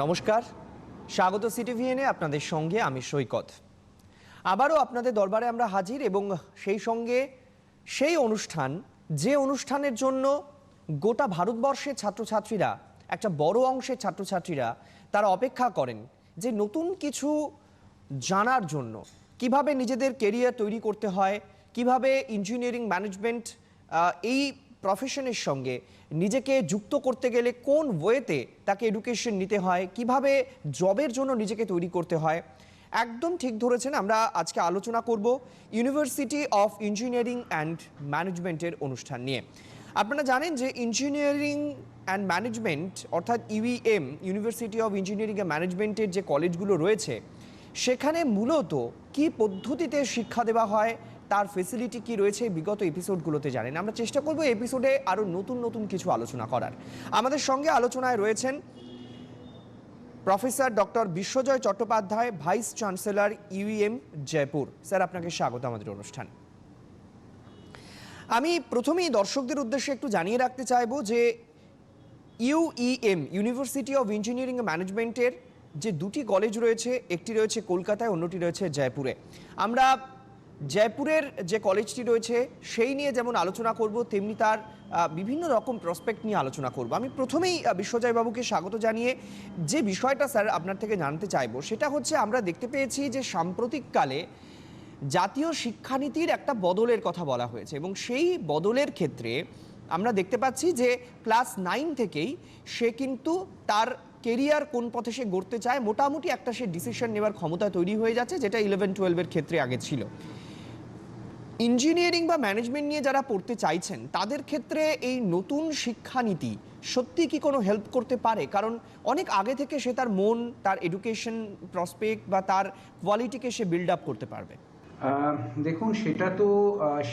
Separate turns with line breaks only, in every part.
নমস্কার, স্বাগত সিটিভিএনে। আপনাদের সঙ্গে আমি সৈকত। আবারও আপনাদের দরবারে আমরা হাজির, এবং সেই সঙ্গে সেই অনুষ্ঠান, যে অনুষ্ঠানের জন্য গোটা ভারতবর্ষের ছাত্রছাত্রীরা, একটা বড় অংশের ছাত্রছাত্রীরা তারা অপেক্ষা করেন যে নতুন কিছু জানার জন্য, কিভাবে নিজেদের কেরিয়ার তৈরি করতে হয়, কিভাবে ইঞ্জিনিয়ারিং ম্যানেজমেন্ট এই প্রফেশনের সঙ্গে নিজেকে যুক্ত করতে গেলে কোন ওয়েতে তাকে এডুকেশন নিতে হয়, কিভাবে জবের জন্য নিজেকে তৈরি করতে হয়। একদম ঠিক ধরেছেন, আমরা আজকে আলোচনা করব ইউনিভার্সিটি অফ ইঞ্জিনিয়ারিং অ্যান্ড ম্যানেজমেন্টের অনুষ্ঠান নিয়ে। আপনারা জানেন যে ইঞ্জিনিয়ারিং অ্যান্ড ম্যানেজমেন্ট অর্থাৎ UEM, university of engineering and ম্যানেজমেন্টের যে কলেজগুলো রয়েছে সেখানে মূলত কি পদ্ধতিতে শিক্ষা দেওয়া হয়, তার ফেসিলিটি কি রয়েছে, বিগত এপিসোডগুলোতে জানেন। আমরা চেষ্টা করব এপিসোডে আরও নতুন নতুন কিছু আলোচনা করার। আমাদের সঙ্গে আলোচনায় রয়েছেন professor doctor Biswajoy Chattopadhyay, vice chancellor UEM Jaipur. Sir, আপনাকে স্বাগত আমাদের অনুষ্ঠান। আমি প্রথমেই দর্শকদের উদ্দেশ্যে একটু জানিয়ে রাখতে চাইবো যে UEM, university of engineering and ম্যানেজমেন্টের যে দুটি কলেজ রয়েছে, একটি রয়েছে কলকাতায়, অন্যটি রয়েছে জয়পুরে। আমরা জয়পুরের যে কলেজটি রয়েছে সেই নিয়ে যেমন আলোচনা করব, তেমনি তার বিভিন্ন রকম প্রসপেক্ট নিয়ে আলোচনা করব। আমি প্রথমেই বিশ্বজয়বাবুকে স্বাগত জানিয়ে যে বিষয়টা স্যার আপনার থেকে জানতে চাইবো সেটা হচ্ছে, আমরা দেখতে পেয়েছি যে সাম্প্রতিককালে জাতীয় শিক্ষানীতির একটা বদলের কথা বলা হয়েছে, এবং সেই বদলের ক্ষেত্রে আমরা দেখতে পাচ্ছি যে ক্লাস 9 থেকেই সে কিন্তু তার কেরিয়ার কোন পথে সে গড়তে চায় মোটামুটি একটা সে ডিসিশন নেওয়ার ক্ষমতা তৈরি হয়ে যাচ্ছে, যেটা 11-12-এর ক্ষেত্রে আগে ছিল। ইঞ্জিনিয়ারিং বা ম্যানেজমেন্ট নিয়ে যারা পড়তে চাইছেন তাদের ক্ষেত্রে এই নতুন শিক্ষানীতি সত্যি কি কোনো হেল্প করতে পারে? কারণ অনেক আগে থেকে সে তার মন, তার এডুকেশন প্রসপেক্ট বা তার কোয়ালিটিকে সে বিল্ড আপ করতে পারবে।
দেখুন, সেটা তো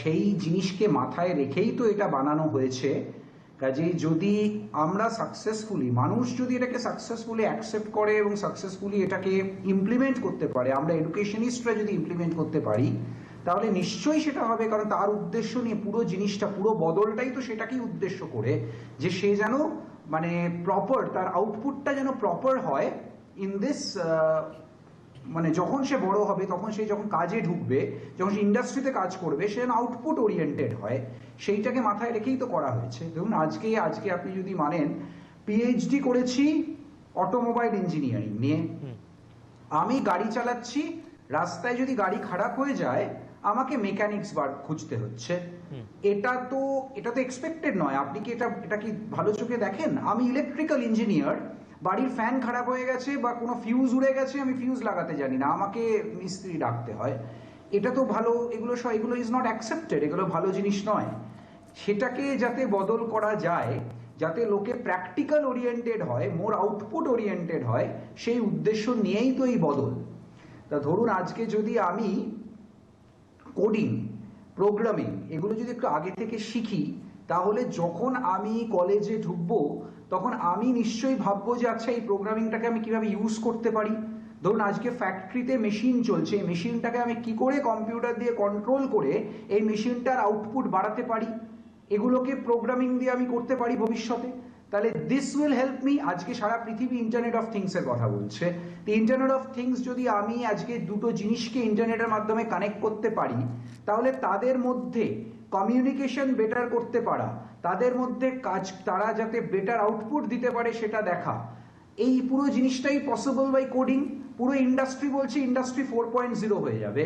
সেই জিনিসকে মাথায় রেখেই তো এটা বানানো হয়েছে। কাজেই যদি আমরা সাকসেসফুলি, মানুষ যদি এটাকে সাকসেসফুলি অ্যাকসেপ্ট করে এবং সাকসেসফুলি এটাকে ইমপ্লিমেন্ট করতে পারে, আমরা এডুকেশনিস্টরা যদি ইমপ্লিমেন্ট করতে পারি, তাহলে নিশ্চয়ই সেটা হবে। কারণ তার উদ্দেশ্য নিয়ে পুরো জিনিসটা, পুরো বদলটাই তো সেটাকেই উদ্দেশ্য করে যে সে যেন মানে প্রপার, তার আউটপুটটা যেন প্রপার হয় ইন দিস, মানে যখন সে বড় হবে, তখন সে যখন কাজে ঢুকবে, যখন সে ইন্ডাস্ট্রিতে কাজ করবে, সে যেন আউটপুট ওরিয়েন্টেড হয়, সেইটাকে মাথায় রেখেই তো করা হয়েছে। দেখুন, আজকে আপনি যদি মানেন, পিএইচডি করেছি অটোমোবাইল ইঞ্জিনিয়ারিং নিয়ে। আমি গাড়ি চালাচ্ছি, রাস্তায় যদি গাড়ি খারাপ হয়ে যায় আমাকে মেকানিক্স খুঁজতে হচ্ছে। এটা তো এক্সপেক্টেড নয়। আপনি কি এটা কি ভালো চোখে দেখেন? আমি ইলেকট্রিক্যাল ইঞ্জিনিয়ার, বাড়ির ফ্যান খারাপ হয়ে গেছে বা কোনো ফিউজ উড়ে গেছে, আমি ফিউজ লাগাতে জানি না, আমাকে মিস্ত্রি ডাকতে হয়। এটা তো ভালো, এগুলো ইজ নট অ্যাকসেপ্টেড, এগুলো ভালো জিনিস নয়। সেটাকে যাতে বদল করা যায়, যাতে লোকে প্র্যাকটিক্যাল ওরিয়েন্টেড হয়, মোর আউটপুট ওরিয়েন্টেড হয়, সেই উদ্দেশ্য নিয়েই তো এই বদল। তা ধরুন, আজকে যদি আমি কোডিং, প্রোগ্রামিং এগুলো যদি একটু আগে থেকে শিখি, তাহলে যখন আমি কলেজে ঢুকবো তখন আমি নিশ্চয়ই ভাববো যে আচ্ছা, এই প্রোগ্রামিংটাকে আমি কিভাবে ইউজ করতে পারি। ধরুন, আজকে ফ্যাক্টরিতে মেশিন চলছে, এই মেশিনটাকে আমি কি করে কম্পিউটার দিয়ে কন্ট্রোল করে এই মেশিনটার আউটপুট বাড়াতে পারি, এগুলোকে প্রোগ্রামিং দিয়ে আমি করতে পারি ভবিষ্যতে। তাহলে দিস উইল হেল্প মি। আজকে সারা পৃথিবী ইন্টারনেট অফ থিংস এর কথা বলছে। তো ইন্টারনেট অফ থিংস যদি আমি আজকে দুটো জিনিসকে ইন্টারনেটের মাধ্যমে কানেক্ট করতে পারি, তাহলে তাদের মধ্যে কমিউনিকেশন বেটার করতে পারা, তাদের মধ্যে কাজ, তারা যাতে বেটার আউটপুট দিতে পারে সেটা দেখা, এই পুরো জিনিসটাই পসিবল বাই কোডিং। পুরো ইন্ডাস্ট্রি বলছে ইন্ডাস্ট্রি 4.0 হয়ে যাবে।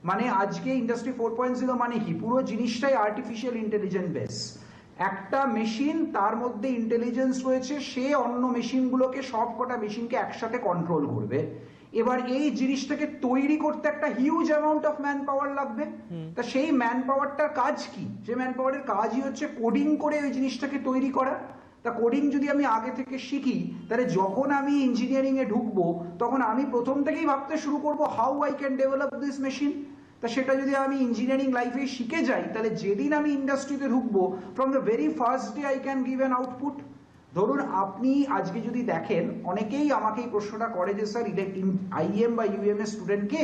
মানে আজকে ইন্ডাস্ট্রি 4.0 মানে কি? পুরো জিনিসটাই আর্টিফিশিয়াল ইন্টেলিজেন্স বেস। একটা মেশিন, তার মধ্যে ইন্টেলিজেন্স রয়েছে, সে অন্য মেশিনগুলোকে, সব কটা মেশিনকে একসাথে কন্ট্রোল করবে। এবার এই জিনিসটাকে তৈরি করতে একটা huge amount of man power লাগবে। তা সেই ম্যান পাওয়ারটার কাজ কি? যে ম্যান পাওয়ারের কাজই হচ্ছে কোডিং করে ওই জিনিসটাকে তৈরি করা। তা কোডিং যদি আমি আগে থেকে শিখি, তাহলে যখন আমি ইঞ্জিনিয়ারিং এ ঢুকবো তখন আমি প্রথম থেকেই ভাবতে শুরু করবো how I can develop this machine. তা সেটা যদি আমি ইঞ্জিনিয়ারিং লাইফে শিখে যাই, তাহলে যেদিন আমি ইন্ডাস্ট্রিতে ঢুকবো, from the very first day I can give an output. ধরুন, আপনি আজকে যদি দেখেন, অনেকেই আমাকে এই প্রশ্নটা করে যে স্যার, আইএম বা ইউএম এর স্টুডেন্টকে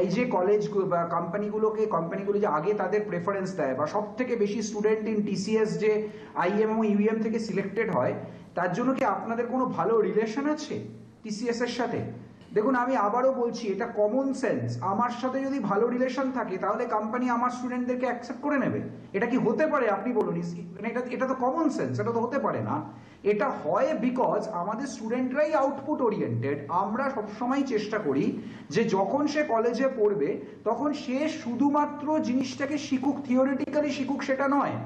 এই যে কলেজ বা কোম্পানিগুলো যে আগে তাদের প্রেফারেন্স দেয়, বা সব থেকে বেশি স্টুডেন্ট ইন টিসিএস যে আইএম এবং ইউএম থেকে সিলেক্টেড হয়, তার জন্য কি আপনাদের কোনো ভালো রিলেশন আছে? TCS এর সাথে? দেখুন আমি আবারও বলছি, এটা কমন সেন্স। আমার সাথে যদি ভালো রিলেশন থাকে তাহলে কোম্পানি আমার স্টুডেন্টদেরকে অ্যাকসেপ্ট করে নেবে। এটা কি হতে পারে আপনি বলুন? মানে এটা তো কমন সেন্স, এটা তো হতে পারে না। এটা হয় বিকজ আমাদের স্টুডেন্টরাই আউটপুট ওরিয়েন্টেড। আমরা সবসময় চেষ্টা করি যে যখন সে কলেজে পড়বে তখন সে শুধুমাত্র জিনিসটাকে শিখুক, থিওরিটিক্যালি শিখুক সেটা নয়,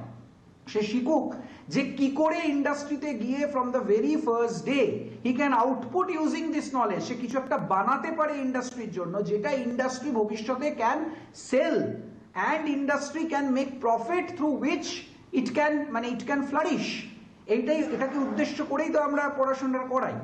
সে শিখুক যে কি করে ইন্ডাস্ট্রিতে গিয়ে from the very first day he can output using this knowledge. সে কিছু একটা বানাতে পারে ইন্ডাস্ট্রির জন্য, যেটা ইন্ডাস্ট্রি ভবিষ্যতে can sell and industry can make profit through which it can flourish. এটাকে উদ্দেশ্য করেই তো আমরা পড়াশোনা করাই।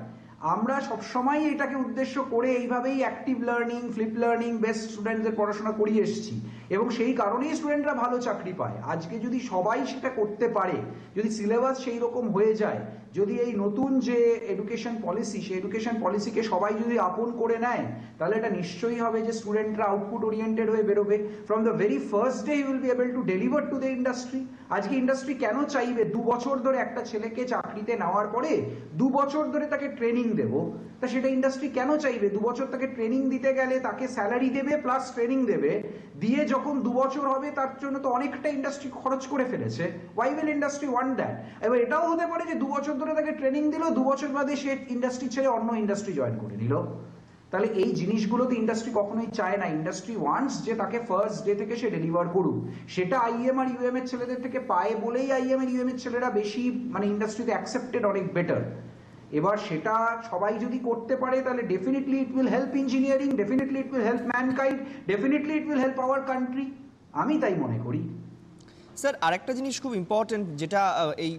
আমরা সবসময় এটাকে উদ্দেশ্য করে এইভাবেই active learning, flip learning best স্টুডেন্টদের পড়াশোনা করিয়ে এসেছি, এবং সেই কারণেই স্টুডেন্টরা ভালো চাকরি পায়। আজকে যদি সবাই সেটা করতে পারে, যদি সিলেবাস সেই রকম হয়ে যায়, যদি এই নতুন যে এডুকেশন পলিসি, সেই এডুকেশন পলিসিকে সবাই যদি আপন করে নেয়, তাহলে এটা নিশ্চয়ই হবে যে স্টুডেন্টরা আউটপুট ওরিয়েন্টেড হয়ে বেরোবে। From the very first day you will be able to deliver to the industry. আজকে ইন্ডাস্ট্রি কেন চাইবে 2 বছর ধরে একটা ছেলেকে চাকরিতে নেওয়ার পরে 2 বছর ধরে তাকে ট্রেনিং দেব? তা সেটা ইন্ডাস্ট্রি কেন চাইবে? 2 বছর তাকে ট্রেনিং দিতে গেলে তাকে স্যালারি দেবে প্লাস ট্রেনিং দেবে, দিয়ে যখন 2 বছর হবে তার জন্য তো অনেকটা ইন্ডাস্ট্রি খরচ করে ফেলেছে। Why will industry want that? এবার এটাও হতে পারে যে 2 বছর ধরে তাকে ট্রেনিং দিল, 2 বছর বাদে সে ইন্ডাস্ট্রি ছেড়ে অন্য ইন্ডাস্ট্রি জয়েন করে নিল। তাহলে এই জিনিসগুলো তো ইন্ডাস্ট্রি কখনোই চায় না। ইন্ডাস্ট্রি ওয়ান্টস যে তাকে ফার্স্ট ডে থেকে সে ডেলিভার করুক। সেটা আইএম আর ইউএম এর ছেলেদের থেকে পায় বলেই আইএম আর ইউএম এর ছেলেরা বেশি ইন্ডাস্ট্রিতে অ্যাকসেপ্টেড অনেক বেটার। এবার সেটা সবাই যদি করতে পারে তাহলে definitely it will help engineering, definitely it will help mankind, definitely it will help our country. আমি তাই মনে করি।
স্যার, আরেকটা জিনিস খুব ইম্পর্টেন্ট যেটা এই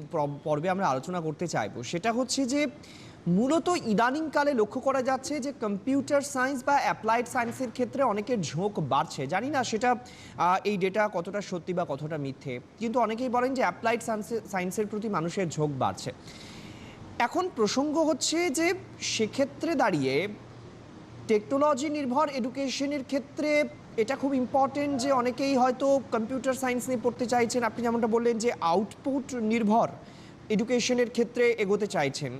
পর্বে আমরা আলোচনা করতে চাইবো, সেটা হচ্ছে যে মূলত ইদানিংকালে লক্ষ্য করা যাচ্ছে যে কম্পিউটার সায়েন্স বা অ্যাপ্লাইড সায়েন্সের ক্ষেত্রে অনেকের ঝোঁক বাড়ছে। জানি না সেটা এই ডেটা কতটা সত্যি বা কতটা মিথ্যে, কিন্তু অনেকেই বলেন যে অ্যাপ্লাইড সায়েন্সের প্রতি মানুষের ঝোঁক বাড়ছে। এখন প্রসঙ্গ হচ্ছে যে সেক্ষেত্রে দাঁড়িয়ে টেকনোলজি নির্ভর এডুকেশনের ক্ষেত্রে এটা খুব ইম্পর্টেন্ট যে অনেকেই হয়তো কম্পিউটার সায়েন্স নিয়ে পড়তে চাইছেন, আপনি যেমনটা বললেন যে আউটপুট নির্ভর এডুকেশনের ক্ষেত্রে এগোতে চাইছেন।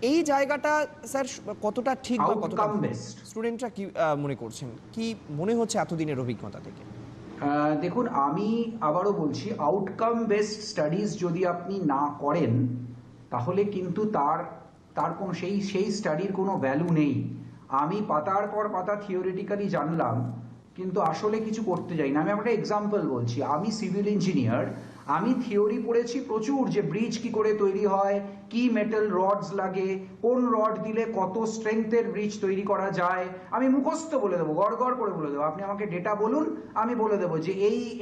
এই জায়গাটা স্যার কতটা ঠিক বা কতটা স্টুডেন্টরা কি মনে করছেন, কি মনে হচ্ছে এতদিনের অভিজ্ঞতা থেকে?
দেখুন আমি আবারও বলছি, আউটকাম বেসড স্টাডিজ যদি আপনি না করেন তাহলে কিন্তু তার কোনো সেই স্টাডির কোনো ভ্যালু নেই। আমি পাতার পর পাতা থিওরিটিক্যালি জানলাম কিন্তু আসলে কিছু করতে যাই না। আমি একটা এক্সাম্পল বলছি, আমি সিভিল ইঞ্জিনিয়ার, আমি থিওরি পড়েছি প্রচুর যে ব্রিজ কি করে তৈরি হয়, কি মেটাল রডস লাগে, কোন রড দিলে কত স্ট্রেংথের ব্রিজ তৈরি করা যায়, আমি মুখস্থ বলে দেবো, গড় গড় করে বলে দেবো। আপনি আমাকে ডেটা বলুন, আমি বলে দেবো যে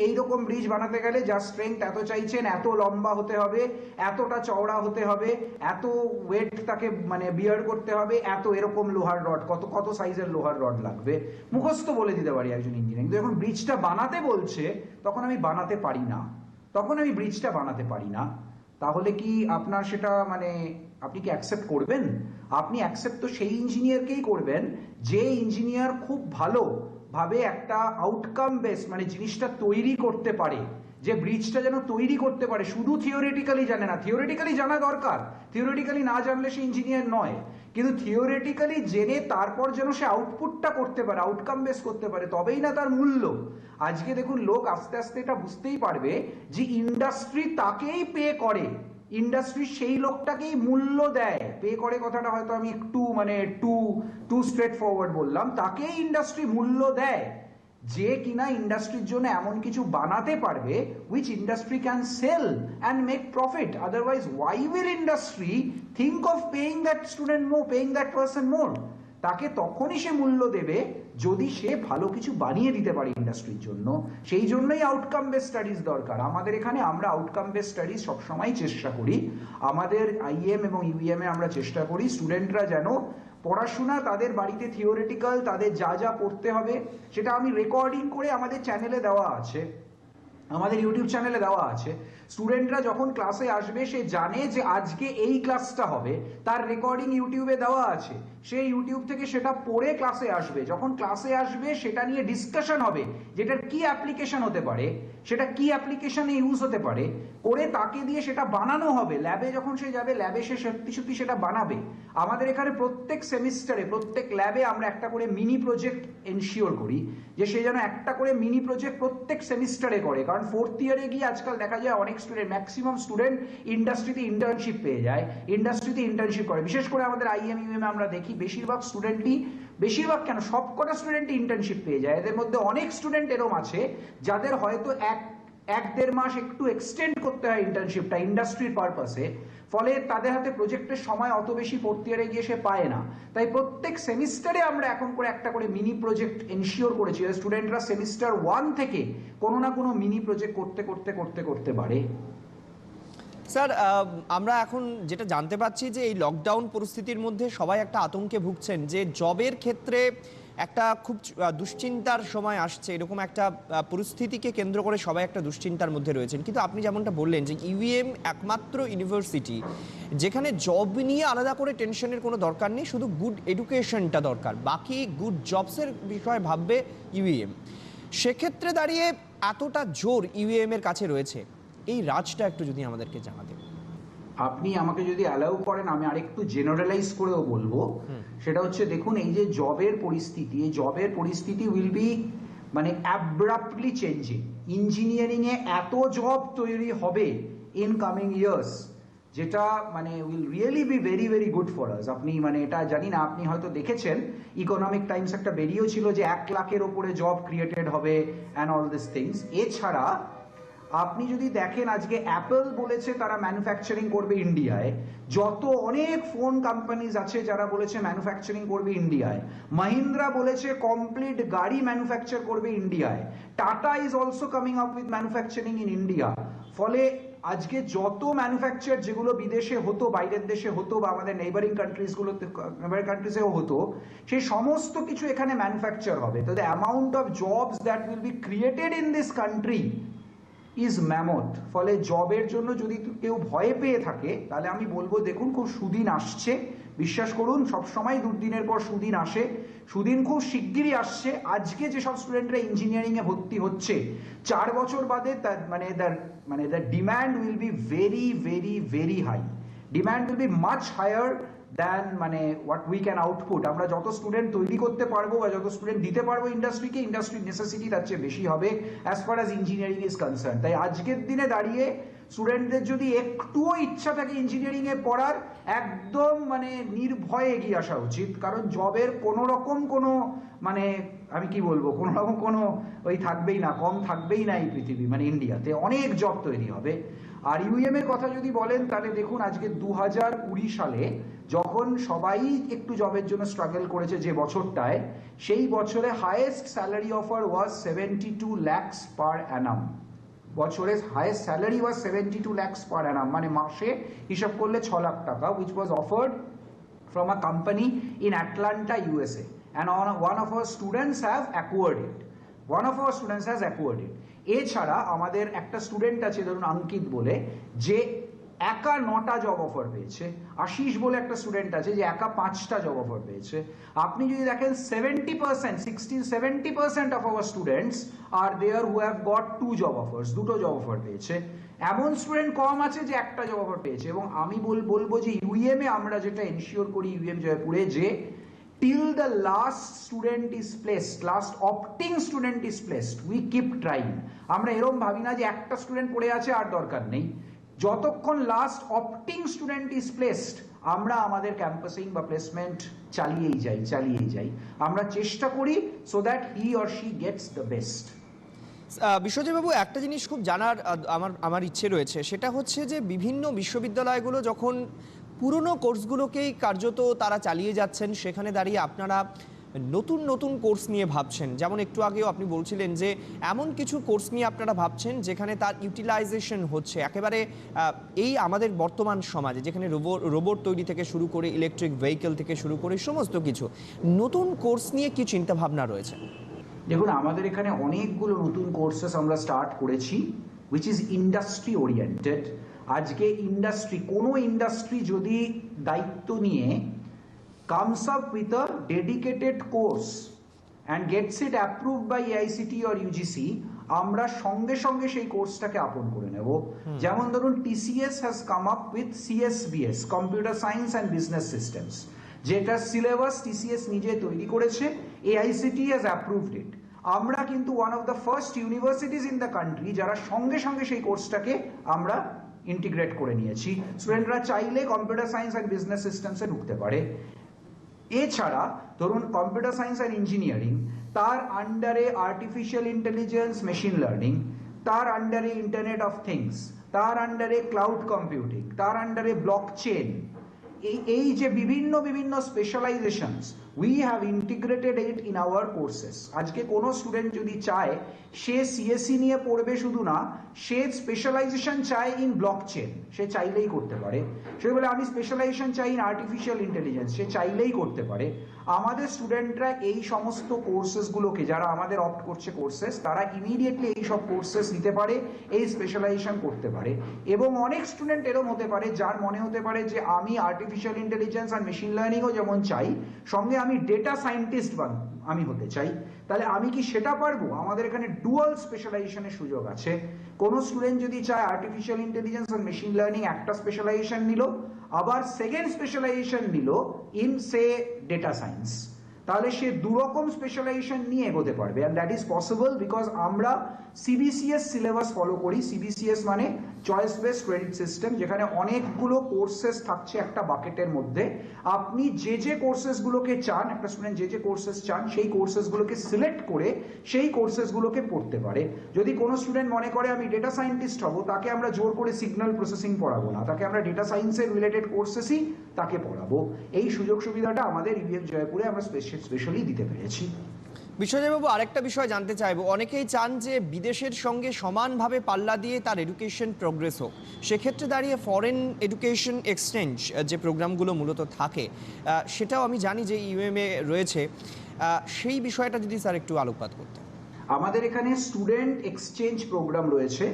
এই রকম ব্রিজ বানাতে গেলে যা স্ট্রেংথ এত চাইছেন, এত লম্বা হতে হবে, এতটা চওড়া হতে হবে, এত ওয়েট তাকে বিয়ার করতে হবে, এত এরকম লোহার রড, কত সাইজের লোহার রড লাগবে, মুখস্থ বলে দিতে পারি একজন ইঞ্জিনিয়ার। কিন্তু যখন ব্রিজটা বানাতে বলছে তখন আমি বানাতে পারি না, তখন আমি ব্রিজটা বানাতে পারি না। তাহলে কি আপনার সেটা আপনি কি অ্যাকসেপ্ট করবেন? আপনি অ্যাকসেপ্ট তো সেই ইঞ্জিনিয়ারকেই করবেন যে ইঞ্জিনিয়ার খুব ভালোভাবে একটা আউটকাম বেস জিনিসটা তৈরি করতে পারে, যে ব্রিজটা যেন তৈরি করতে পারে। শুধু থিওরিটিক্যালি জানে না, থিওরিটিক্যালি জানা দরকার, থিওরিটিক্যালি না জানলে সে ইঞ্জিনিয়ার নয়, কিন্তু থিওরিটিক্যালি জেনে তারপর যেন সে আউটপুটটা করতে পারে, আউটকাম বেস করতে পারে, তবেই না তার মূল্য। আজকে দেখুন লোক আস্তে আস্তে এটা বুঝতেই পারবে যে ইন্ডাস্ট্রি তাকেই পে করে, ইন্ডাস্ট্রি সেই লোকটাকেই মূল্য দেয়। পে করে কথাটা হয়তো আমি একটু টু স্ট্রেট ফরওয়ার্ড বললাম, তাকেই ইন্ডাস্ট্রি মূল্য দেয় যে কিনা ইন্ডাস্ট্রির জন্য এমন কিছু বানাতে পারবে which industry can sell and make profit. Otherwise why will industry think of paying that student more, paying that person more? তাকে তখনই সে মূল্য দেবে যদি সে ভালো কিছু বানিয়ে দিতে পারে ইন্ডাস্ট্রির জন্য। সেই জন্যই আউটকাম বেস স্টাডিজ দরকার। আমাদের এখানে আমরা আউটকাম বেস স্টাডিজ সবসময় চেষ্টা করি, আমাদের আইএম এবং ইউএম এ আমরা চেষ্টা করি স্টুডেন্টরা যেন পড়াশোনা তাদের বাড়িতে থিওরিটিক্যাল তাদের যা যা পড়তে হবে সেটা আমি রেকর্ডিং করে আমাদের চ্যানেলে দেওয়া আছে, আমাদের ইউটিউব চ্যানেলে দেওয়া আছে। স্টুডেন্টরা যখন ক্লাসে আসবে সে জানে যে আজকে এই ক্লাসটা হবে, তার রেকর্ডিং ইউটিউবে দেওয়া আছে, সে ইউটিউব থেকে সেটা পড়ে ক্লাসে আসবে, যখন ক্লাসে আসবে সেটা নিয়ে ডিসকাশন হবে যেটার কি অ্যাপ্লিকেশন হতে পারে, সেটা কি অ্যাপ্লিকেশনে ইউজ হতে পারে, করে তাকে দিয়ে সেটা বানানো হবে। ল্যাবে যখন সে যাবে ল্যাবে সে সত্যি সত্যি সেটা বানাবে। আমাদের এখানে প্রত্যেক সেমিস্টারে প্রত্যেক ল্যাবে আমরা একটা করে মিনি প্রজেক্ট এনশিওর করি যে সে যেন একটা করে মিনি প্রজেক্ট প্রত্যেক সেমিস্টারে করে, কারণ ফোর্থ ইয়ারে গিয়ে আজকাল দেখা যায় অনেক স্টুডেন্ট, ম্যাক্সিমাম স্টুডেন্ট ইন্ডাস্ট্রিতে ইন্টার্নশিপ পেয়ে যায়, ইন্ডাস্ট্রিতে ইন্টার্নশিপ করে। বিশেষ করে আমাদের IMUM আমরা দেখি বেশিরভাগ স্টুডেন্টই, বেশিরভাগ কেন সবকটা স্টুডেন্টই ইন্টার্নশিপ পেয়ে যায়। এদের মধ্যে অনেক স্টুডেন্ট এরকম আছে যাদের হয়তো এক দেড় মাস একটু এক্সটেন্ড করতে হয় ইন্টার্নশিপটা ইন্ডাস্ট্রির পারপাসে, ফলে তাদের হাতে প্রজেক্টের সময় অত বেশি ফোর্থ ইয়ারে গিয়ে সে পায় না। তাই প্রত্যেক সেমিস্টারে আমরা এখন করে একটা করে মিনি প্রজেক্ট এনশিওর করেছি স্টুডেন্টরা সেমিস্টার 1 থেকে কোনো না কোনো মিনি প্রজেক্ট করতে করতে করতে করতে পারে।
স্যার, আমরা এখন যেটা জানতে পাচ্ছি যে এই লকডাউন পরিস্থিতির মধ্যে সবাই একটা আতঙ্কে ভুগছেন যে জবের ক্ষেত্রে একটা খুব দুশ্চিন্তার সময় আসছে, এরকম একটা পরিস্থিতিকে কেন্দ্র করে সবাই একটা দুশ্চিন্তার মধ্যে রয়েছেন। কিন্তু আপনি যেমনটা বললেন যে ইউএম একমাত্র ইউনিভার্সিটি যেখানে জব নিয়ে আলাদা করে টেনশনের কোনো দরকার নেই, শুধু গুড এডুকেশনটা দরকার, বাকি গুড জবসের বিষয়ে ভাববে ইউএম। সেক্ষেত্রে দাঁড়িয়ে এতটা জোর ইউএম এর কাছে রয়েছে, এই রাজটা একটু যদি আমাদেরকে জানাতেন।
আপনি আমাকে যদি অ্যালাউ করেন আমি আরেকটু জেনারেলাইজ করেও বলবো, সেটা হচ্ছে দেখুন এই যে জবের পরিস্থিতি, এই জবের পরিস্থিতি উইল বি মানে অ্যাব্রাপ্টলি চেঞ্জিং। ইঞ্জিনিয়ারিং এ এত জব তৈরি হবে ইন কামিং ইয়ার্স যেটা মানে will really B very very good for us. আপনি মানে এটা জানি না, আপনি হয়তো দেখেছেন ইকোনমিক টাইমস একটা বেরিয়েও ছিল যে 1 লাখের ওপরে জব ক্রিয়েটেড হবে অ্যান্ড অল দিস থিংস। এছাড়া আপনি যদি দেখেন আজকে অ্যাপল বলেছে তারা ম্যানুফ্যাকচারিং করবে ইন্ডিয়ায়, যত অনেক ফোন কোম্পানিজ আছে যারা বলেছে ম্যানুফ্যাকচারিং করবে ইন্ডিয়ায়, মাহিন্দ্রা বলেছে কমপ্লিট গাড়ি ম্যানুফ্যাকচার করবে ইন্ডিয়ায়, tata is also coming up with manufacturing in India. ফলে আজকে যত ম্যানুফ্যাকচার যেগুলো বিদেশে হতো, বাইরের দেশে হতো বা আমাদের নেইবারিং কান্ট্রিজগুলোতে, নেইবারিং কান্ট্রিজেও হতো, সেই সমস্ত কিছু এখানে ম্যানুফ্যাকচার হবে। তো the amount of jobs that will be created in this country is mammoth. ফলে জবের জন্য যদি কেউ ভয় পেয়ে থাকে তাহলে আমি বলবো দেখুন খুব সুদিন আসছে, বিশ্বাস করুন সবসময় দুর্দিনের পর সুদিন আসে, সুদিন খুব শিগগিরই আসছে। আজকে যেসব স্টুডেন্টরা ইঞ্জিনিয়ারিংয়ে ভর্তি হচ্ছে 4 বছর বাদে the demand will be very very very high, demand will be much higher than মানে হোয়াট উই ক্যান আউটপুট। আমরা যত স্টুডেন্ট তৈরি করতে পারবো বা যত স্টুডেন্ট দিতে পারবো ইন্ডাস্ট্রিকে, ইন্ডাস্ট্রির নেসেসিটি তার চেয়ে বেশি হবে as far as engineering is concern. তাই আজকের দিনে দাঁড়িয়ে স্টুডেন্টদের যদি একটুও ইচ্ছা থাকে ইঞ্জিনিয়ারিং এ পড়ার, একদম মানে নির্ভয়ে এগিয়ে আসা উচিত, কারণ জবের কোনো রকম কোনো মানে আমি কি বলবো কোনো রকম কোনো ওই থাকবেই না, কম থাকবেই না এই পৃথিবী, মানে ইন্ডিয়াতে অনেক জব তৈরি হবে। আর ইউএম এর কথা যদি বলেন তাহলে দেখুন আজকে 2020 সালে যখন সবাই একটু জবের জন্য স্ট্রাগল করেছে যে বছরটায়, সেই বছরে হাইয়েস্ট স্যালারি অফার ওয়াজ 72 lakhs পার অ্যানাম। বছরে হাইয়েস্ট স্যালারি ওয়াজ 72 lakhs পার অ্যানাম, মানে মাসে হিসাব করলে 6 লাখ টাকা, which was offered from a company in Atlanta, USA, and one of our students have acquired it. One of our students has acquired it. এছাড়া আমাদের একটা student আছে ধরুন অঙ্কিত বলে, যে একা 9টা জব অফার পেয়েছে। আশিস বলে একটা স্টুডেন্ট আছে যে একা 5টা জব অফার পেয়েছে। আপনি যদি দেখেন 70%, 60-70% of our students are there who have got 2 job offers, 2টো জব অফার পেয়েছে। এমন স্টুডেন্ট কম আছে যে একটা জব অফার পেয়েছে। এবং আমি বলবো যে ইউএম এ আমরা যেটা এনশিওর করি ইউএম জয়পুরে, যে till the last student is placed, last opting student is placed, we keep trying. আমরা এরকম ভাবি না যে একটা স্টুডেন্ট পড়ে আছে আর দরকার নেই, যতক্ষণ last opting student is placed আমরা আমাদের ক্যাম্পাসিং বা প্লেসমেন্ট চালিয়েই যাই। আমরা চেষ্টা করি so that he or she gets the best.
Biswajit বাবু, একটা জিনিস খুব জানার আমার ইচ্ছে রয়েছে, সেটা হচ্ছে যে বিভিন্ন বিশ্ববিদ্যালয়গুলো যখন পুরনো কোর্সগুলোকেই কার্যত তারা চালিয়ে যাচ্ছেন, সেখানে দাঁড়িয়ে আপনারা নতুন নতুন কোর্স নিয়ে ভাবছেন। যেমন একটু আগেও আপনি বলছিলেন যে এমন কিছু কোর্স নিয়ে আপনারা ভাবছেন যেখানে তার ইউটিলাইজেশন হচ্ছে একেবারে এই আমাদের বর্তমান সমাজে, যেখানে রোবট তৈরি থেকে শুরু করে ইলেকট্রিক ভেহিকেল থেকে শুরু করে সমস্ত কিছু নতুন কোর্স নিয়ে কি চিন্তা ভাবনা রয়েছে?
দেখুন আমাদের এখানে অনেকগুলো নতুন কোর্সেস আমরা স্টার্ট করেছি, which is industry oriented. আজকে কোনো ইন্ডাস্ট্রি যদি দায়িত্ব নিয়ে comes up with a dedicated course and gets it approved by AICTE or UGC, আমরা সঙ্গে সঙ্গে সেই কোর্সটাকে আপন করে নেব। যেমন ধরুন TCS has come up with CSBS, Computer Science and Business Systems, যেটা সিলেবাস TCS নিজে তৈরি করেছে, AICTE has approved it. আমরা কিন্তু one of the first universities in the country যারা সঙ্গে সঙ্গে সেই কোর্সটাকে আমরা ইন্টিগ্রেট করে নিয়েছি। স্টুডেন্টরা চাইলে কম্পিউটার সায়েন্স অ্যান্ড বিজনেস সিস্টেমসে ঢুকতে পারে। এছাড়া ধরুন কম্পিউটার সায়েন্স অ্যান্ড ইঞ্জিনিয়ারিং, তার আন্ডারে আর্টিফিশিয়াল ইন্টেলিজেন্স, মেশিন লার্নিং, তার আন্ডারে ইন্টারনেট অফ থিংস, তার আন্ডারে ক্লাউড কম্পিউটিং, তার আন্ডারে ব্লকচেন, এই যে বিভিন্ন বিভিন্ন specialisations we have integrated it in our courses. আজকে কোনো স্টুডেন্ট যদি চায় সে সিএসসি নিয়ে পড়বে শুধু না, সে স্পেশালাইজেশন চায় ইন ব্লকচেন, সে চাইলেই করতে পারে। সে বলে আমি স্পেশালাইজেশন চাই ইন আর্টিফিশিয়াল ইন্টেলিজেন্স, সে চাইলেই করতে পারে। আমাদের স্টুডেন্টরা এই সমস্ত কোর্সেসগুলোকে, যারা আমাদের অপ্ট করছে কোর্সেস, তারা ইমিডিয়েটলি এই সব কোর্সেস নিতে পারে, এই স্পেশালাইজেশন করতে পারে। এবং অনেক স্টুডেন্ট এরকম হতে পারে যার মনে হতে পারে যে আমি আর্টিফিশিয়াল ইন্টেলিজেন্স আর মেশিন লার্নিংও যেমন চাই, সঙ্গে আমি ডেটা সায়েন্টিস্ট আমি হতে চাই, তাহলে আমি কি সেটা পারবো? আমাদের এখানে ডুয়াল স্পেশালাইজেশনের সুযোগ আছে। কোনো স্টুডেন্ট যদি চায় আর্টিফিশিয়াল ইন্টেলিজেন্স আর মেশিন লার্নিং একটা স্পেশালাইজেশন নিল, আবার সেকেন্ড স্পেশালাইজেশন নিল ইন সে ডেটা সায়েন্স, তাহলে সে দুরকম স্পেশালাইজেশন নিয়ে এগোতে পারবে। And that is possible because আমরা সিবিসিএস সিলেবাস ফলো করি। সিবিসিএস মানে চয়েস বেসড ক্রেডিট সিস্টেম, যেখানে অনেকগুলো কোর্সেস থাকছে একটা বাকেটের মধ্যে। আপনি যে কোর্সেসগুলোকে চান, একটা স্টুডেন্ট যে কোর্সেস চান, সেই কোর্সেসগুলোকে সিলেক্ট করে সেই কোর্সেসগুলোকে পড়তে পারে। যদি কোনো স্টুডেন্ট মনে করে আমি ডেটা সায়েন্টিস্ট হব, তাকে আমরা জোর করে সিগন্যাল প্রসেসিং পড়াবো না, তাকে আমরা ডেটা সায়েন্সের রিলেটেড কোর্সেসই তাকে পড়াবো। এই সুযোগ সুবিধাটা আমাদের ইভিএম জয়পুরে আমরা স্পেশালি দিতে পেরেছি।
বিশ্বজয়বাবু, আরেকটা বিষয় জানতে চাইবো, অনেকেই চান যে বিদেশের সঙ্গে সমানভাবে পাল্লা দিয়ে তার এডুকেশন প্রোগ্রেস হোক। সেক্ষেত্রে দাঁড়িয়ে ফরেন এডুকেশন এক্সচেঞ্জ যে প্রোগ্রামগুলো মূলত থাকে, সেটাও আমি জানি যে ইউএমএ রয়েছে, সেই বিষয়টা যদি স্যার একটু আলোকপাত করতেন।
আমাদের এখানে স্টুডেন্ট এক্সচেঞ্জ প্রোগ্রাম রয়েছে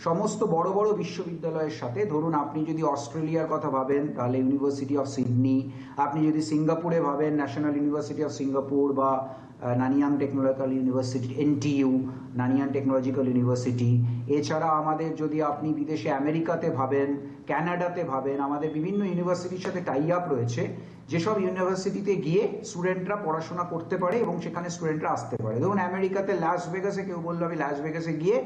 সমস্ত বড় বড় বিশ্ববিদ্যালয়ের সাথে। ধরুন আপনি যদি অস্ট্রেলিয়ার কথা ভাবেন তাহলে ইউনিভার্সিটি অফ সিডনি, আপনি যদি সিঙ্গাপুরে ভাবেন ন্যাশনাল ইউনিভার্সিটি অফ সিঙ্গাপুর বা Nanyang technological university, NTU, Nanyang technological university. এছাড়া আমাদের যদি আপনি বিদেশে আমেরিকাতে ভাবেন, ক্যানাডাতে ভাবেন, আমাদের বিভিন্ন ইউনিভার্সিটির সাথে টাই আপ রয়েছে, যেসব ইউনিভার্সিটিতে গিয়ে স্টুডেন্টরা পড়াশোনা করতে পারে এবং সেখানে স্টুডেন্টরা আসতে পারে। ধরুন আমেরিকাতে লাস ভেগাসে কেউ বললো আমি লাস ভেগাসে গিয়ে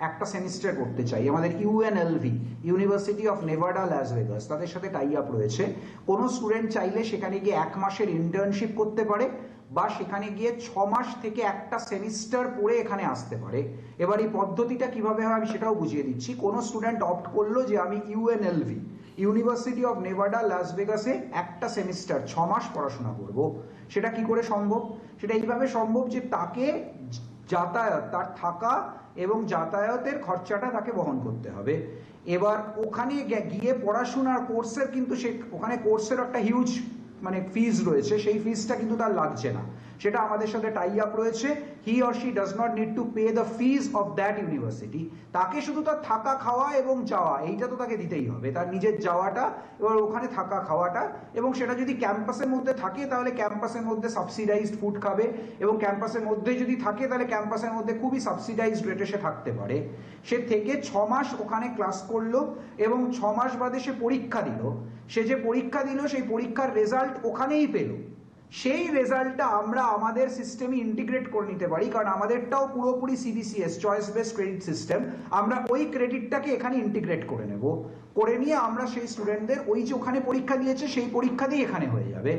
একটা সেমিস্টার করতে চাই, আমাদের UNLV, university of Nevada Las Vegas, তাদের সাথে টাই আপ রয়েছে। কোনো স্টুডেন্ট চাইলে সেখানে গিয়ে 1 মাসের ইন্টার্নশিপ করতে পারে বা সেখানে গিয়ে 6 মাস থেকে একটা সেমিস্টার পড়ে এখানে আসতে পারে। এবার এই পদ্ধতিটা কিভাবে হয় আমি সেটাও বুঝিয়ে দিচ্ছি। কোনো স্টুডেন্ট অপ্ট করলো যে আমি UNLV, ইউনিভার্সিটি অফ নেভাডা লাস ভেগাসে একটা সেমিস্টার 6 মাস পড়াশোনা করব, সেটা কি করে সম্ভব? সেটা এইভাবে সম্ভব যে তাকে যাতায়াত, তার থাকা এবং যাতায়াতের খরচাটা তাকে বহন করতে হবে। এবার ওখানে গিয়ে পড়াশোনার কোর্সের কিন্তু ওখানে কোর্সের একটা হিউজ মানে ফিজ রয়েছে, সেই ফিজটা কিন্তু তার লাগছে না, সেটা আমাদের সাথে টাই আপ রয়েছে। He or she does not need to pay the fees of that university. তাকে শুধু তার থাকা খাওয়া এবং যাওয়া এইটা তো তাকে দিতেই হবে, তার নিজের যাওয়াটা, এবার ওখানে থাকা খাওয়াটা, এবং সেটা যদি ক্যাম্পাসের মধ্যে থাকে তাহলে ক্যাম্পাসের মধ্যে সাবসিডাইজড ফুড খাবে, এবং ক্যাম্পাসের মধ্যে যদি থাকে তাহলে ক্যাম্পাসের মধ্যে খুবই সাবসিডাইজড রেটে সে থাকতে পারে। সে থেকে 6 মাস ওখানে ক্লাস করলো এবং 6 মাস বাদে সে পরীক্ষা দিল। সে যে পরীক্ষা দিল সেই পরীক্ষার রেজাল্ট ওখানেই পেল। সেই রেজাল্টটা আমরা আমাদের সিস্টেমে ইন্টিগ্রেট করে নিতে পারি, কারণ আমাদেরটাও পুরোপুরি CBCS choice based credit system. আমরা ওই ক্রেডিটটাকে এখানে ইন্টিগ্রেট করে নেব, করে নিয়ে আমরা সেই স্টুডেন্টদের ওই যে ওখানে পরীক্ষা দিয়েছে সেই পরীক্ষা দিয়ে এখানে হয়ে যাবে।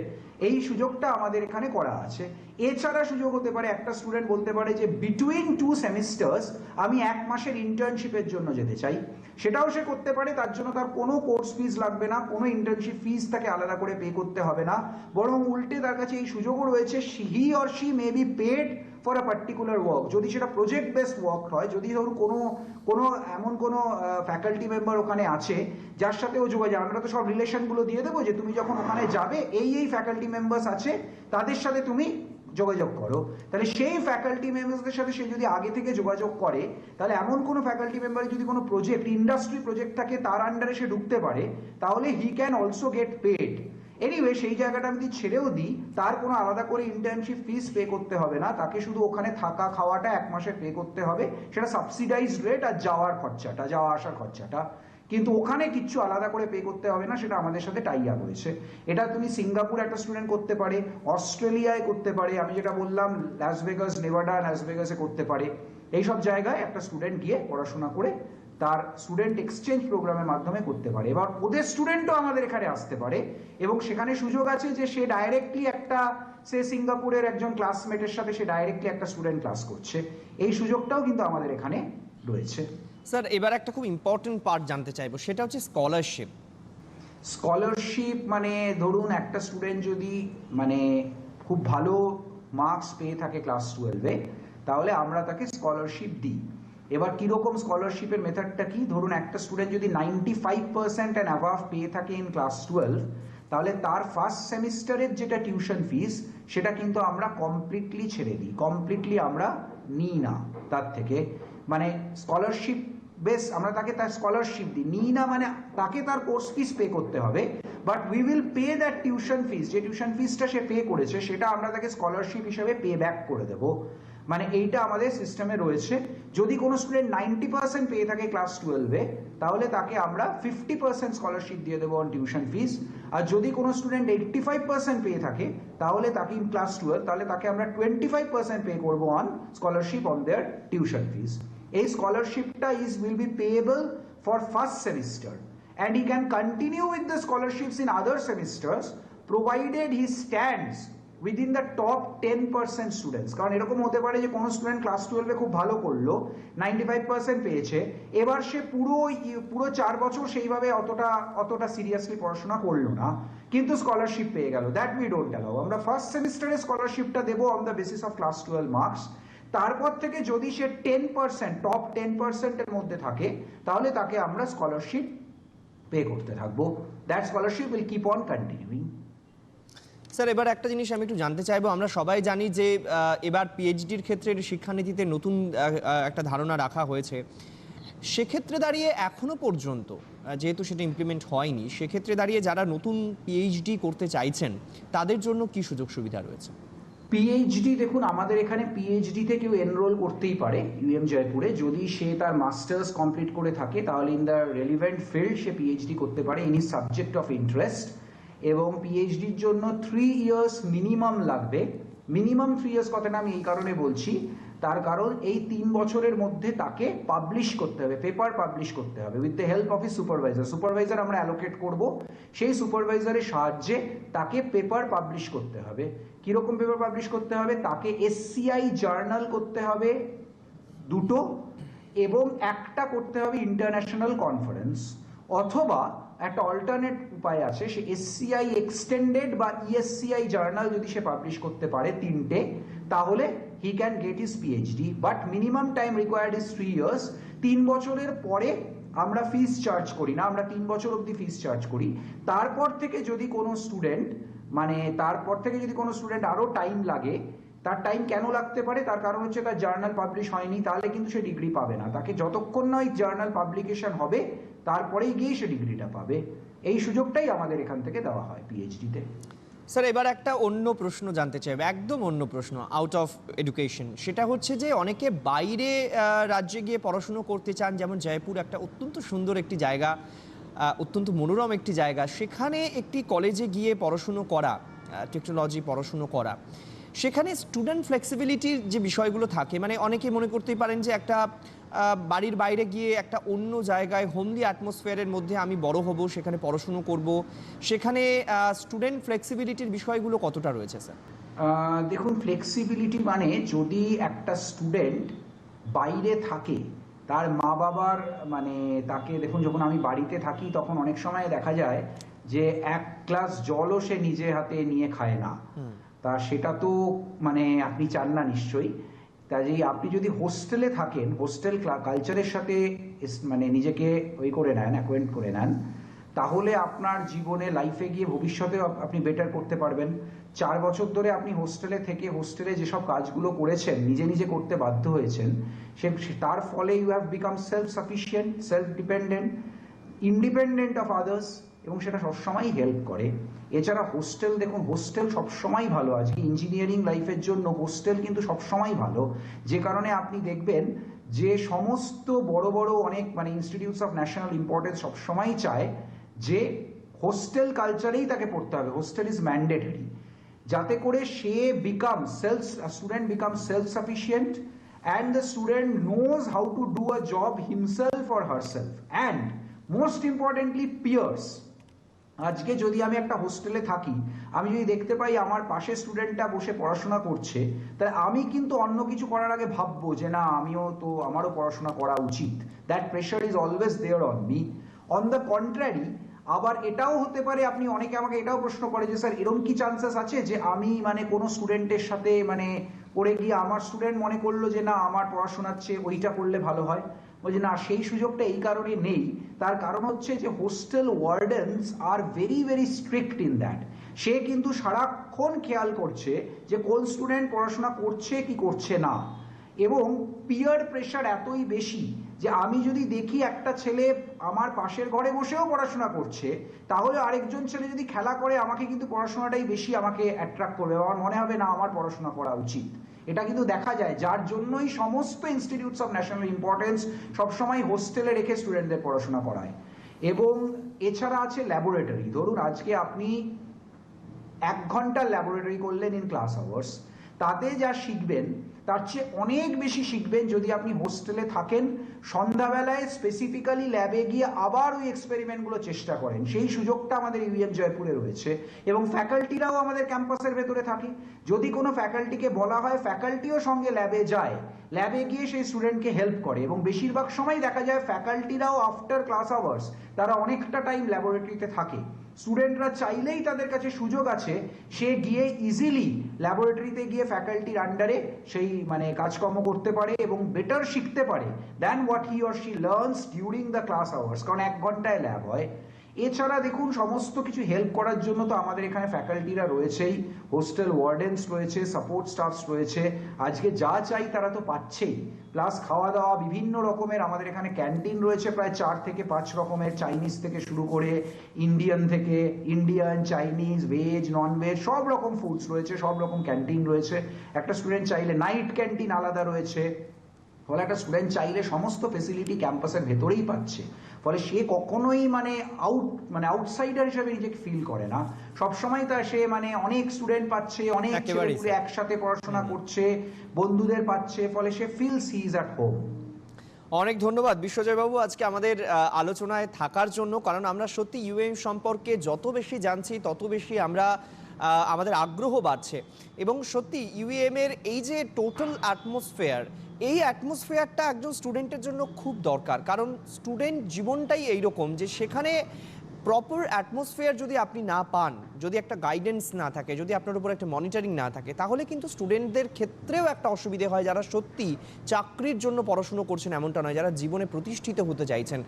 এই সুযোগটা আমাদের এখানে করা আছে। এছাড়া সুযোগ হতে পারে একটা স্টুডেন্ট বলতে পারে যে বিটুইন 2 সেমিস্টার্স আমি 1 মাসের ইন্টার্নশিপের জন্য যেতে চাই, সেটাও সে করতে পারে। তার জন্য তার কোনো কোর্স ফিজ লাগবে না, কোনো ইন্টার্নশিপ ফিজ তাকে আলাদা করে পে করতে হবে না, বরং উল্টে তার কাছে এই সুযোগও রয়েছে he or she may be paid for a particular work. যদি সেটা প্রজেক্ট বেসড ওয়ার্ক হয়, যদি ধরুন কোনো এমন কোনো ফ্যাকাল্টি মেম্বার ওখানে আছে যার সাথে ও যোগাযোগ, আমরা তো সব রিলেশনগুলো দিয়ে দেবো যে তুমি যখন ওখানে যাবে এই ফ্যাকাল্টি মেম্বার্স আছে, তাদের সাথে তুমি যোগাযোগ করো। তাহলে সেই ফ্যাকাল্টি মেম্বারসদের সাথে সে যদি আগে থেকে যোগাযোগ করে, তাহলে এমন কোনো ফ্যাকাল্টি মেম্বারের যদি কোনো প্রজেক্ট, ইন্ডাস্ট্রি প্রজেক্ট থাকে, তার আন্ডারে সে ঢুকতে পারে, তাহলে he can also get paid. Anyway, সেই জায়গাটা আমি যদি ছেড়েও দিই, তার কোনো আলাদা করে ইন্টার্নশিপ ফিস পে করতে হবে না, তাকে শুধু ওখানে থাকা খাওয়াটা 1 মাসে পে করতে হবে, সেটা সাবসিডাইজড রেট, আর যাওয়ার খরচাটা, যাওয়া আসার খরচাটা কিন্তু ওখানে কিচ্ছু আলাদা করে পে করতে হবে না, সেটা আমাদের সাথে টাই আপ হয়েছে। এটা তুমি সিঙ্গাপুর একটা স্টুডেন্ট করতে পারে, অস্ট্রেলিয়ায় করতে পারে, আমি যেটা বললাম লাস ভেগাস, নেভাডা, লাস ভেগাসে করতে পারে। এইসব জায়গায় একটা স্টুডেন্ট গিয়ে পড়াশোনা করে তার স্টুডেন্ট এক্সচেঞ্জ প্রোগ্রামের মাধ্যমে করতে পারে। এবার ওদের স্টুডেন্টও আমাদের এখানে আসতে পারে, এবং সেখানে সুযোগ আছে যে সে ডাইরেক্টলি একটা, সে সিঙ্গাপুরের একজন ক্লাসমেটের সাথে সে ডাইরেক্টলি একটা স্টুডেন্ট ক্লাস করছে, এই সুযোগটাও কিন্তু আমাদের এখানে রয়েছে।
স্যার, এবার একটা খুব ইম্পর্টেন্ট পার্ট জানতে চাইবো, সেটা হচ্ছে স্কলারশিপ।
স্কলারশিপ মানে ধরুন একটা স্টুডেন্ট যদি মানে খুব ভালো মার্কস পেয়ে থাকে ক্লাস 12-এ, তাহলে আমরা তাকে স্কলারশিপ দিই। এবার কীরকম স্কলারশিপের মেথডটা কি, ধরুন একটা স্টুডেন্ট যদি 95% অ্যান্ড অ্যাবাভ পেয়ে থাকে ইন ক্লাস 12, তাহলে তার ফার্স্ট সেমিস্টারের যেটা টিউশন ফিস, সেটা কিন্তু আমরা কমপ্লিটলি ছেড়ে দিই, কমপ্লিটলি আমরা নিই না তার থেকে। মানে স্কলারশিপ বেশ আমরা তাকে তার স্কলারশিপ দিই, নিই না মানে তাকে তার কোর্স ফিস পে করতে হবে, but we will pay that tuition fees, যে টিউশন ফিসটা সে পে করেছে সেটা আমরা তাকে স্কলারশিপ হিসেবে পে ব্যাক করে দেবো। মানে এইটা আমাদের সিস্টেমে রয়েছে। যদি কোনো স্টুডেন্ট 90% পেয়ে থাকে ক্লাস 12-এ, তাহলে তাকে আমরা 50% স্কলারশিপ দিয়ে দেবো অন টিউশন ফিস। আর যদি কোনো স্টুডেন্ট 85% পেয়ে থাকে, তাহলে তাকে ইন ক্লাস 12, তাহলে তাকে আমরা 25% পে করবো on scholarship on their tuition fees. এই স্কলারশিপটা will be payable for first semester, and he can continue with the scholarships in other semesters provided he stands within the top 10% students। কারণ এরকম হতে পারে যে কোনো স্টুডেন্ট ক্লাস 12-এ খুব ভালো করলো, 95% পেয়েছে, এবার সে পুরো 4 বছর সেইভাবে অতটা সিরিয়াসলি পড়াশোনা করলো না, কিন্তু স্কলারশিপ পেয়ে গেল, দ্যাট উই ডোন্ট অ্যালাউ। আমরা ফার্স্ট সেমিস্টারে স্কলারশিপটা দেবো on the basis of class 12 marks. তারপর থেকে যদি সে 10%, টপ 10%-এর মধ্যে থাকে, তাহলে তাকে আমরা স্কলারশিপ পে করতে থাকবো। That scholarship will keep on continuing.
Sir, এবার একটা জিনিস আমি একটু জানতে চাইবো, আমরা সবাই জানি যে এবার পিএইচডির ক্ষেত্রে শিক্ষানীতিতে নতুন একটা ধারণা রাখা হয়েছে। সেক্ষেত্রে দাঁড়িয়ে এখনো পর্যন্ত যেহেতু সেটা ইমপ্লিমেন্ট হয়নি, সেক্ষেত্রে দাঁড়িয়ে যারা নতুন পিএইচডি করতে চাইছেন তাদের জন্য কি সুযোগ সুবিধা রয়েছে?
পিএইচডি দেখুন, আমাদের এখানে পিএইচডিতে কেউ এনরোল করতেই পারে ইউএম জয়পুরে, যদি সে তার মাস্টার্স কমপ্লিট করে থাকে, তাহলে in the relevant field say PhD করতে পারে এনি সাবজেক্ট অফ ইন্টারেস্ট। এবং পিএইচডির জন্য 3 ইয়ার্স মিনিমাম লাগবে। মিনিমাম 3 ইয়ার্স কথাটা আমি এই কারণে বলছি, তার কারণ এই 3 বছরের মধ্যে তাকে পাবলিশ করতে হবে, পেপার পাবলিশ করতে হবে with the help of his supervisor. Supervisor আমরা অ্যালোকেট করব, সেই সুপারভাইজারের সাহায্যে তাকে পেপার পাবলিশ করতে হবে। কীরকম পেপার পাবলিশ করতে হবে, তাকে এসসিআই জার্নাল করতে হবে 2টো, এবং একটা করতে হবে ইন্টারন্যাশনাল কনফারেন্স, অথবা একটা অল্টারনেট উপায় আছে, সে এসসিআই এক্সটেন্ডেড বা ইএসসিআই জার্নাল যদি সে পাবলিশ করতে পারে 3টে, তাহলে he can get his PhD. But minimum time required is 3 years. 3 বছরের পরে আমরা ফিস চার্জ করি না, আমরা 3 বছর অবধি ফিস চার্জ করি। তারপর থেকে যদি কোনো স্টুডেন্ট আরও টাইম লাগে, তার টাইম কেন লাগতে পারে, তার কারণ হচ্ছে তার জার্নাল পাবলিশ হয়নি, তাহলে কিন্তু সে ডিগ্রি পাবে না। তাকে যতক্ষণ না ওই জার্নাল পাবলিকেশন হবে, তারপরেই গিয়ে সে ডিগ্রিটা পাবে। এই সুযোগটাই আমাদের এখান থেকে দেওয়া হয় পিএইচডিতে।
স্যার, এবার একটা অন্য প্রশ্ন জানতে চাইবে, একদম অন্য প্রশ্ন, আউট অফ এডুকেশন। সেটা হচ্ছে যে অনেকে বাইরে রাজ্যে গিয়ে পড়াশুনো করতে চান, যেমন জয়পুর একটা অত্যন্ত সুন্দর একটি জায়গা, অত্যন্ত মনোরম একটি জায়গা, সেখানে একটি কলেজে গিয়ে পড়াশুনো করা, টেকনোলজি পড়াশুনো করা, সেখানে স্টুডেন্ট ফ্লেক্সিবিলিটির যে বিষয়গুলো থাকে, মানে অনেকে মনে করতেই পারেন যে একটা বাড়ির বাইরে গিয়ে একটা অন্য জায়গায় হোমলি অ্যাটমসফিয়ারের মধ্যে আমি বড় হব, সেখানে পড়াশুনো করব, সেখানে স্টুডেন্ট ফ্লেক্সিবিলিটির বিষয়গুলো কতটা রয়েছে স্যার?
দেখুন, ফ্লেক্সিবিলিটি মানে যদি একটা স্টুডেন্ট বাইরে থাকে, তার মা বাবার মানে তাকে, দেখুন যখন আমি বাড়িতে থাকি তখন অনেক সময় দেখা যায় যে 1 গ্লাস জলও সে নিজে হাতে নিয়ে খায় না, তা সেটা তো মানে আপনি চান না নিশ্চয়ই। কাজেই আপনি যদি হোস্টেলে থাকেন, হোস্টেল কালচারের সাথে মানে নিজেকে করে নেন, অ্যাকোয়েন্ট করে নেন, তাহলে আপনার জীবনে লাইফে গিয়ে ভবিষ্যতে আপনি বেটার করতে পারবেন। 4 বছর ধরে আপনি হোস্টেলে থেকে হোস্টেলে যেসব কাজগুলো করেছেন, নিজে নিজে করতে বাধ্য হয়েছেন, তার ফলে you have become self sufficient, self dependent, independent of others, এবং সেটা সবসময়ই হেল্প করে। এছাড়া হোস্টেল, দেখুন হোস্টেল সবসময় ভালো, আজকে ইঞ্জিনিয়ারিং লাইফের জন্য হোস্টেল কিন্তু সবসময় ভালো। যে কারণে আপনি দেখবেন যে সমস্ত বড় বড় অনেক ইনস্টিটিউটস অফ ন্যাশনাল ইম্পর্টেন্স সবসময় চায় যে হোস্টেল কালচারেই তাকে পড়তে হবে, হোস্টেল ইজ ম্যান্ডেটরি, যাতে করে সে student become self sufficient and the student knows how to do a job himself or herself, and most importantly peers। আজকে যদি আমি একটা হোস্টেলে থাকি, আমি যদি দেখতে পাই আমার পাশে স্টুডেন্টটা বসে পড়াশোনা করছে, তাহলে আমি কিন্তু অন্য কিছু করার আগে ভাববো যে না, আমারও পড়াশোনা করা উচিত। That pressure is always there on me. On the contrary, আবার এটাও হতে পারে, অনেকে আমাকে এটাও প্রশ্ন করে যে স্যার এরকম কি চান্সেস আছে যে আমি কোনো স্টুডেন্টের সাথে পড়ে গিয়ে আমার স্টুডেন্ট মনে করলো যে না আমার পড়াশোনার চেয়ে ওইটা করলে ভালো হয়, বলছে না সেই সুযোগটা এই কারণে নেই। তার কারণ হচ্ছে যে hostel wardens are very very strict in that. সে কিন্তু সারাক্ষণ খেয়াল করছে যে কোন স্টুডেন্ট পড়াশোনা করছে কি করছে না, এবং পিয়ার প্রেশার এতই বেশি যে আমি যদি দেখি একটা ছেলে আমার পাশের ঘরে বসেও পড়াশোনা করছে, তাহলে আরেকজন ছেলে যদি খেলা করে আমাকে কিন্তু পড়াশোনাটাই বেশি আমাকে অ্যাট্রাক্ট করবে, আমার মনে হবে না আমার পড়াশোনা করা উচিত। এটা কিন্তু দেখা যায়, যার জন্যই সমস্ত ইনস্টিটিউটস অফ ন্যাশনাল ইম্পর্টেন্স সবসময় হোস্টেলে রেখে স্টুডেন্টদের পড়াশোনা করায়। এবং এছাড়া আছে ল্যাবরেটরি। ধরুন আজকে আপনি 1 ঘন্টার ল্যাবরেটরি করলেন ইন ক্লাস আওয়ার্স, তাতে যা শিখবেন তার চেয়ে অনেক বেশি শিখবেন যদি আপনি হোস্টেলে থাকেন, সন্ধ্যাবেলায় স্পেসিফিক্যালি ল্যাবে গিয়ে আবার ওই এক্সপেরিমেন্টগুলো চেষ্টা করেন। সেই সুযোগটা আমাদের ইউএম জয়পুরে রয়েছে, এবং ফ্যাকাল্টিরাও আমাদের ক্যাম্পাসের ভেতরে থাকে। যদি কোনো ফ্যাকাল্টিকে বলা হয়, ফ্যাকাল্টিও সঙ্গে ল্যাবে যায়, ল্যাবে গিয়ে সেই স্টুডেন্টকে হেল্প করে, এবং বেশিরভাগ সময় দেখা যায় ফ্যাকাল্টিরাও আফটার ক্লাস আওয়ার্স তারা অনেকটা টাইম ল্যাবরেটরিতে থাকে। স্টুডেন্টরা চাইলেই, তাদের কাছে সুযোগ আছে, সে গিয়ে ইজিলি ল্যাবরেটরিতে গিয়ে ফ্যাকাল্টির আন্ডারে সেই কাজকর্ম করতে পারে এবং বেটার শিখতে পারে than what he or she learns during the class hours, কারণ 1 ঘন্টায় ল্যাব হয়। এছাড়া দেখুন সমস্ত কিছু হেল্প করার জন্য তো আমাদের এখানে ফ্যাকাল্টিরা রয়েছেই, হোস্টেল ওয়ার্ডেন্স রয়েছে, সাপোর্ট স্টাফস রয়েছে, আজকে যা চাই তারা তো পাচ্ছেই। প্লাস খাওয়া দাওয়া বিভিন্ন রকমের, আমাদের এখানে ক্যান্টিন রয়েছে প্রায় 4 থেকে 5 রকমের, চাইনিজ থেকে শুরু করে Indian, Chinese, veg, non veg সব রকম ফুডস রয়েছে, সব রকম ক্যান্টিন রয়েছে। একটা স্টুডেন্ট চাইলে নাইট ক্যান্টিন আলাদা রয়েছে, ফলে একটা স্টুডেন্ট চাইলে সমস্ত ফেসিলিটি ক্যাম্পাসের ভেতরেই পাচ্ছে। ফলে সে কখনোই আউটসাইডার হিসেবে নিজেকে ফিল করে না, সবসময় তার সে অনেক স্টুডেন্ট পাচ্ছে, অনেক ছেলেপুলে একসাথে পড়াশোনা করছে, বন্ধুদের পাচ্ছে, ফলে সে feels he is at home.
অনেক ধন্যবাদ বিশ্বজয় বাবু আজকে আমাদের আলোচনায় থাকার জন্য, কারণ আমরা সত্যি ইউএম সম্পর্কে যত বেশি জানছি তত বেশি আমাদের আগ্রহ বাড়ছে। এবং সত্যি ইউএম এর এই যে টোটাল অ্যাটমসফিয়ার, এই অ্যাটমসফিয়ারটা একজন স্টুডেন্টের জন্য খুব দরকার, কারণ স্টুডেন্ট জীবনটাই এইরকম যে সেখানে প্রপার অ্যাটমসফিয়ার যদি আপনি না পান, যদি একটা গাইডেন্স না থাকে, যদি আপনার উপর একটা মনিটরিং না থাকে, তাহলে কিন্তু স্টুডেন্টদের ক্ষেত্রেও একটা অসুবিধে হয়, যারা সত্যি চাকরির জন্য পড়াশুনো করছেন এমনটা নয়, যারা জীবনে প্রতিষ্ঠিত হতে চাইছেন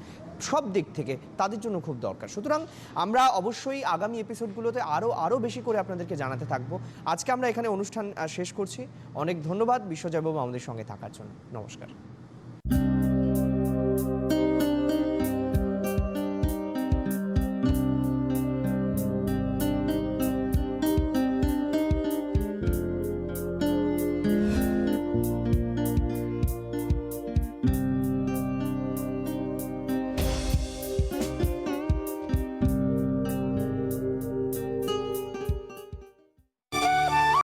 সব দিক থেকে, তাদের জন্য খুব দরকার। সুতরাং আমরা অবশ্যই আগামী এপিসোডগুলোতে আরও বেশি করে আপনাদেরকে জানাতে থাকবো। আজকে আমরা এখানে অনুষ্ঠান শেষ করছি। অনেক ধন্যবাদ বিশ্বজয় বাবু আমাদের সঙ্গে থাকার জন্য। নমস্কার।